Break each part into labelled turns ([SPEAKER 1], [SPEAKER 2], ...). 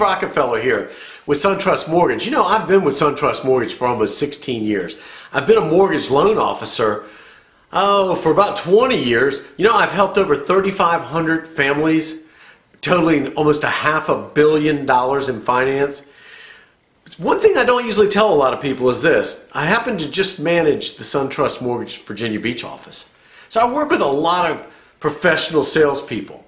[SPEAKER 1] Rockefeller here with SunTrust Mortgage. You know, I've been with SunTrust Mortgage for almost 16 years. I've been a mortgage loan officer, for about 20 years. You know, I've helped over 3,500 families, totaling almost $500 million in finance. One thing I don't usually tell a lot of people is this. I happen to just manage the SunTrust Mortgage Virginia Beach office. So I work with a lot of professional salespeople.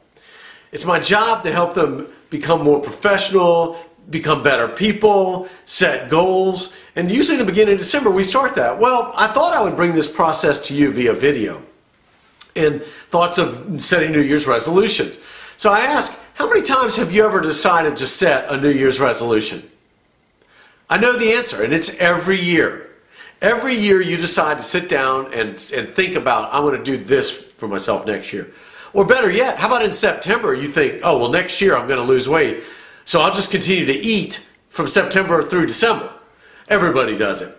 [SPEAKER 1] It's my job to help them become more professional, become better people, set goals, and usually in the beginning of December we start that. Well, I thought I would bring this process to you via video and thoughts of setting New Year's resolutions. So I ask, how many times have you ever decided to set a New Year's resolution? I know the answer, and it's every year. Every year you decide to sit down and think about, I want to do this for myself next year. Or better yet, how about in September you think, oh, well, next year I'm going to lose weight, so I'll just continue to eat from September through December. Everybody does it.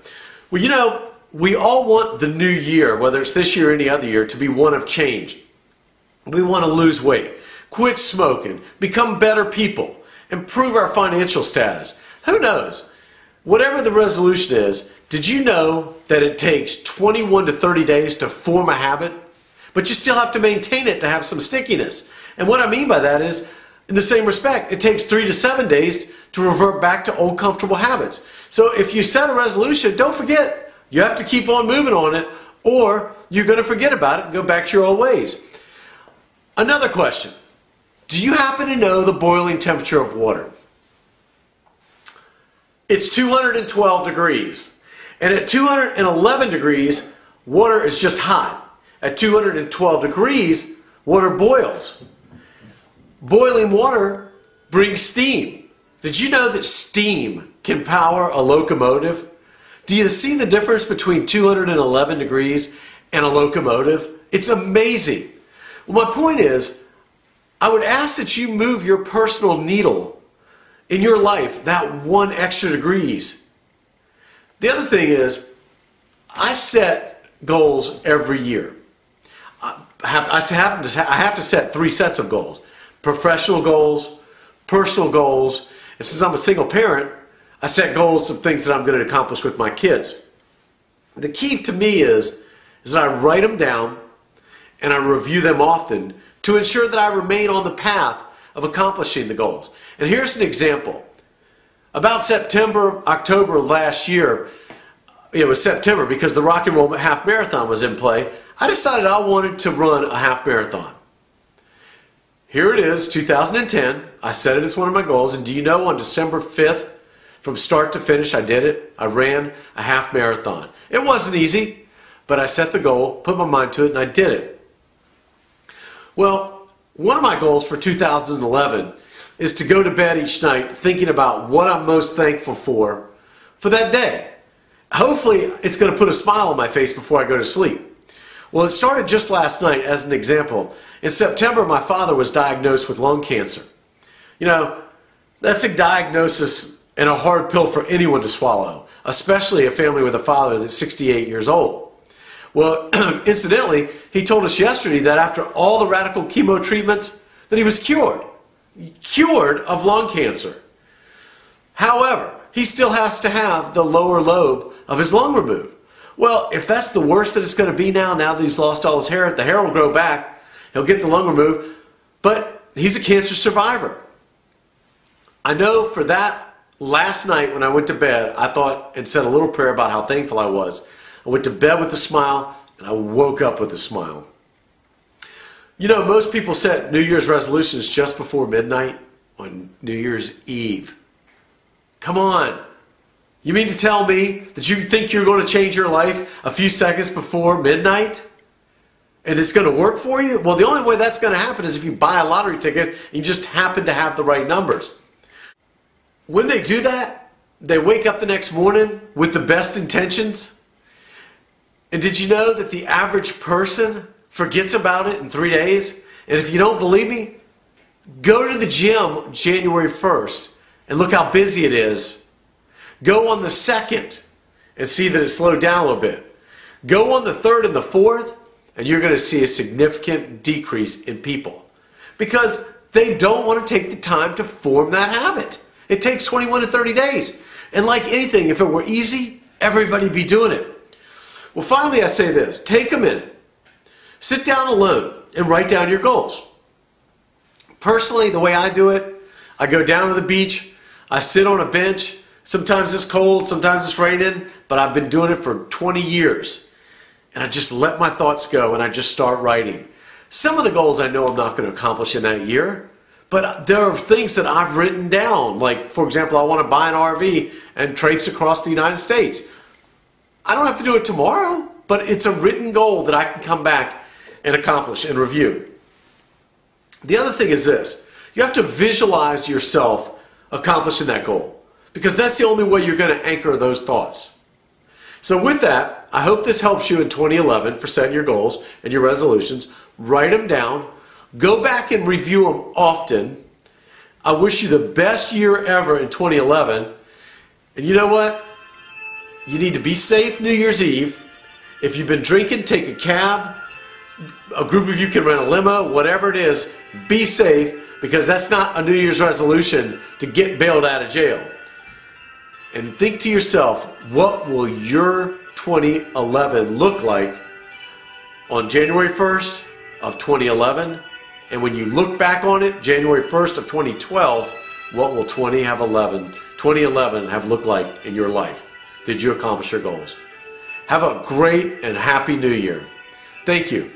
[SPEAKER 1] Well, you know, we all want the new year, whether it's this year or any other year, to be one of change. We want to lose weight, quit smoking, become better people, improve our financial status. Who knows? Whatever the resolution is, did you know that it takes 21 to 30 days to form a habit? But you still have to maintain it to have some stickiness. And what I mean by that is, in the same respect, it takes 3 to 7 days to revert back to old comfortable habits. So if you set a resolution, don't forget, you have to keep on moving on it, or you're going to forget about it and go back to your old ways. Another question. Do you happen to know the boiling temperature of water? It's 212 degrees. And at 211 degrees, water is just hot. At 212 degrees, water boils. Boiling water brings steam. Did you know that steam can power a locomotive? Do you see the difference between 211 degrees and a locomotive? It's amazing. Well, my point is, I would ask that you move your personal needle in your life that 1 extra degrees. The other thing is, I set goals every year. I have to set 3 sets of goals. Professional goals, personal goals, and since I'm a single parent, I set goals of things that I'm going to accomplish with my kids. The key to me is that I write them down and I review them often to ensure that I remain on the path of accomplishing the goals. And here's an example. About September, October last year, it was September because the Rock and Roll Half Marathon was in play, I decided I wanted to run a half marathon. Here it is, 2010. I set it as one of my goals, and do you know, on December 5th, from start to finish, I did it. I ran a half marathon. It wasn't easy, but I set the goal, put my mind to it, and I did it. Well, one of my goals for 2011 is to go to bed each night thinking about what I'm most thankful for that day. Hopefully, it's going to put a smile on my face before I go to sleep. Well, it started just last night as an example. In September, my father was diagnosed with lung cancer. You know, that's a diagnosis and a hard pill for anyone to swallow, especially a family with a father that's 68 years old. Well, incidentally, he told us yesterday that after all the radical chemo treatments, that he was cured of lung cancer. However, he still has to have the lower lobe of his lung removed. Well, if that's the worst that it's going to be now that he's lost all his hair, the hair will grow back, he'll get the lung removed, but he's a cancer survivor. I know for that, last night when I went to bed, I thought and said a little prayer about how thankful I was. I went to bed with a smile, and I woke up with a smile. You know, most people set New Year's resolutions just before midnight on New Year's Eve. Come on. You mean to tell me that you think you're going to change your life a few seconds before midnight? And it's going to work for you? Well, the only way that's going to happen is if you buy a lottery ticket and you just happen to have the right numbers. When they do that, they wake up the next morning with the best intentions. And did you know that the average person forgets about it in 3 days? And if you don't believe me, go to the gym January 1st and look how busy it is. Go on the 2nd and see that it slowed down a little bit. Go on the 3rd and the 4th, and you're going to see a significant decrease in people because they don't want to take the time to form that habit. It takes 21 to 30 days. And like anything, if it were easy, everybody'd be doing it. Well, finally, I say this. Take a minute. Sit down alone and write down your goals. Personally, the way I do it, I go down to the beach, I sit on a bench. Sometimes it's cold, sometimes it's raining, but I've been doing it for 20 years. And I just let my thoughts go and I just start writing. Some of the goals I know I'm not going to accomplish in that year, but there are things that I've written down. Like, for example, I want to buy an RV and traipse across the United States. I don't have to do it tomorrow, but it's a written goal that I can come back and accomplish and review. The other thing is this. You have to visualize yourself accomplishing that goal, because that's the only way you're going to anchor those thoughts. So with that, I hope this helps you in 2011 for setting your goals and your resolutions. Write them down. Go back and review them often. I wish you the best year ever in 2011. And you know what? You need to be safe New Year's Eve. If you've been drinking, take a cab. A group of you can rent a limo, whatever it is. Be safe, because that's not a New Year's resolution to get bailed out of jail. And think to yourself, what will your 2011 look like on January 1st of 2011? And when you look back on it, January 1st of 2012, what will 2011 have looked like in your life? Did you accomplish your goals? Have a great and happy New Year. Thank you.